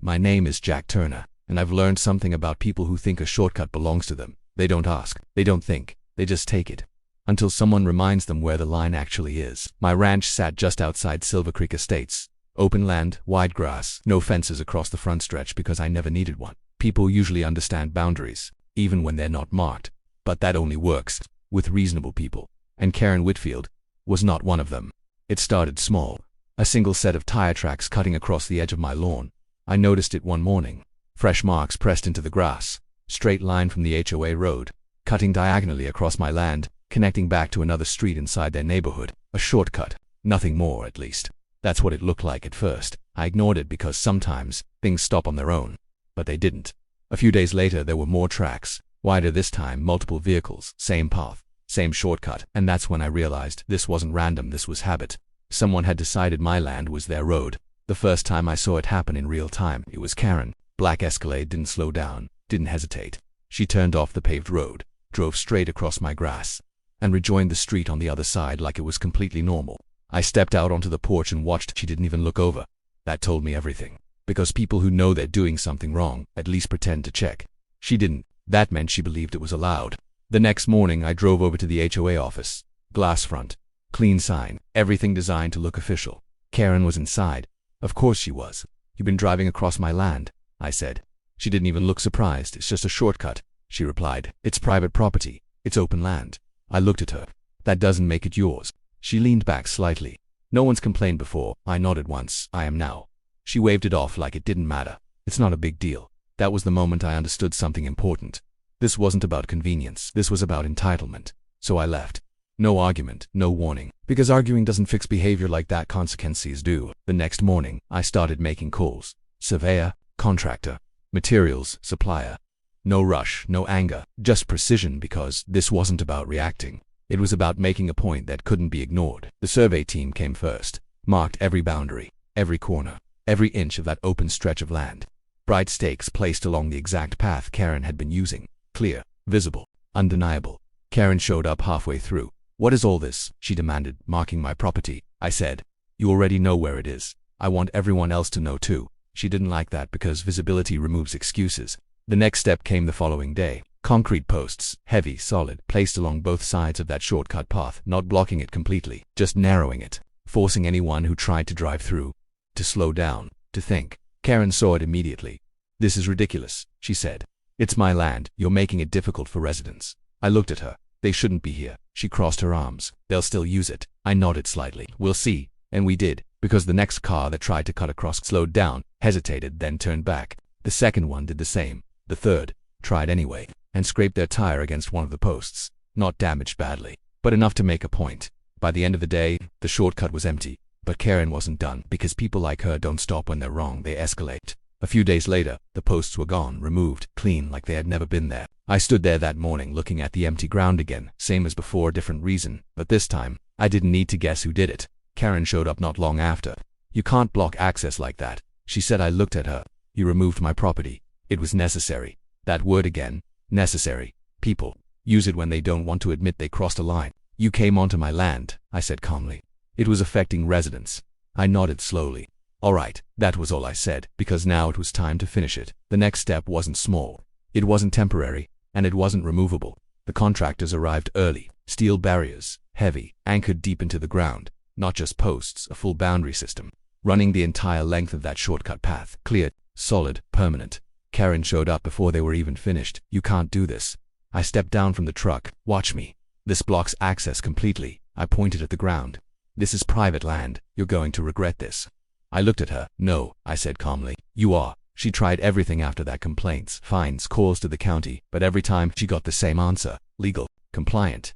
My name is Jack Turner, and I've learned something about people who think a shortcut belongs to them. They don't ask, they don't think, they just take it. Until someone reminds them where the line actually is. My ranch sat just outside Silver Creek Estates. Open land, wide grass, no fences across the front stretch because I never needed one. People usually understand boundaries, even when they're not marked. But that only works with reasonable people. And Karen Whitfield was not one of them. It started small. A single set of tire tracks cutting across the edge of my lawn. I noticed it one morning. Fresh marks pressed into the grass. Straight line from the HOA road, cutting diagonally across my land, connecting back to another street inside their neighborhood. A shortcut. Nothing more, at least. That's what it looked like at first. I ignored it because sometimes things stop on their own. But they didn't. A few days later there were more tracks. Wider this time, multiple vehicles, same path, same shortcut. And that's when I realized this wasn't random, this was habit. Someone had decided my land was their road. The first time I saw it happen in real time, it was Karen. Black Escalade didn't slow down, didn't hesitate. She turned off the paved road, drove straight across my grass, and rejoined the street on the other side like it was completely normal. I stepped out onto the porch and watched. She didn't even look over. That told me everything. Because people who know they're doing something wrong at least pretend to check. She didn't. That meant she believed it was allowed. The next morning I drove over to the HOA office. Glass front, clean sign, everything designed to look official. Karen was inside. Of course she was. "You've been driving across my land," I said. She didn't even look surprised. "It's just a shortcut," she replied. "It's private property. It's open land." I looked at her. "That doesn't make it yours." She leaned back slightly. "No one's complained before." I nodded once. "I am now." She waved it off like it didn't matter. "It's not a big deal." That was the moment I understood something important. This wasn't about convenience. This was about entitlement. So I left. No argument, no warning. Because arguing doesn't fix behavior like that, consequences do. The next morning, I started making calls. Surveyor, contractor, materials, supplier. No rush, no anger, just precision, because this wasn't about reacting. It was about making a point that couldn't be ignored. The survey team came first, marked every boundary, every corner, every inch of that open stretch of land. Bright stakes placed along the exact path Karen had been using. Clear, visible, undeniable. Karen showed up halfway through. "What is all this?" she demanded, marking my property. I said, "You already know where it is. I want everyone else to know too." She didn't like that because visibility removes excuses. The next step came the following day. Concrete posts, heavy, solid, placed along both sides of that shortcut path, not blocking it completely, just narrowing it, forcing anyone who tried to drive through to slow down, to think. Karen saw it immediately. "This is ridiculous," she said. "It's my land. You're making it difficult for residents." I looked at her. "They shouldn't be here." She crossed her arms. "They'll still use it." I nodded slightly. "We'll see." And we did, because the next car that tried to cut across slowed down, hesitated, then turned back. The second one did the same. The third tried anyway, and scraped their tire against one of the posts. Not damaged badly, but enough to make a point. By the end of the day, the shortcut was empty. But Karen wasn't done, because people like her don't stop when they're wrong, they escalate. A few days later, the posts were gone, removed, clean, like they had never been there. I stood there that morning looking at the empty ground again, same as before, different reason. But this time, I didn't need to guess who did it. Karen showed up not long after. "You can't block access like that," she said. I looked at her. "You removed my property. It was necessary." That word again. Necessary. People use it when they don't want to admit they crossed a line. "You came onto my land," I said calmly. "It was affecting residents." I nodded slowly. "All right." That was all I said, because now it was time to finish it. The next step wasn't small. It wasn't temporary, and it wasn't removable. The contractors arrived early. Steel barriers, heavy, anchored deep into the ground. Not just posts, a full boundary system, running the entire length of that shortcut path. Clear, solid, permanent. Karen showed up before they were even finished. "You can't do this." I stepped down from the truck. "Watch me. This blocks access completely." I pointed at the ground. "This is private land. You're going to regret this." I looked at her. "No," I said calmly. "You are." She tried everything after that: complaints, fines, calls to the county, but every time she got the same answer: legal, compliant,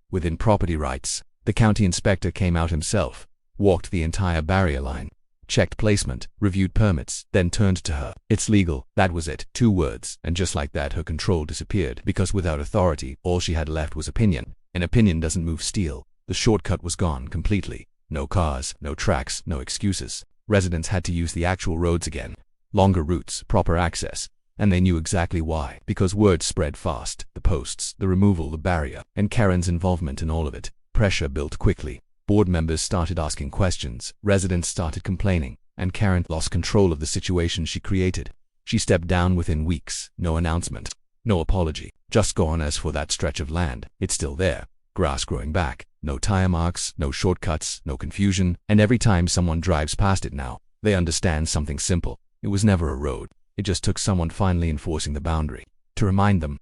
within property rights. The county inspector came out himself, walked the entire barrier line, checked placement, reviewed permits, then turned to her. "It's legal." That was it. 2 words. And just like that her control disappeared, because without authority, all she had left was opinion. And opinion doesn't move steel. The shortcut was gone completely. No cars, no tracks, no excuses. Residents had to use the actual roads again. Longer routes, proper access. And they knew exactly why. Because word spread fast. The posts, the removal, the barrier, and Karen's involvement in all of it. Pressure built quickly. Board members started asking questions. Residents started complaining. and Karen lost control of the situation she created. She stepped down within weeks. No announcement, no apology, just gone. As for that stretch of land, it's still there, grass growing back, no tire marks, no shortcuts, no confusion, and every time someone drives past it now, they understand something simple. It was never a road. It just took someone finally enforcing the boundary to remind them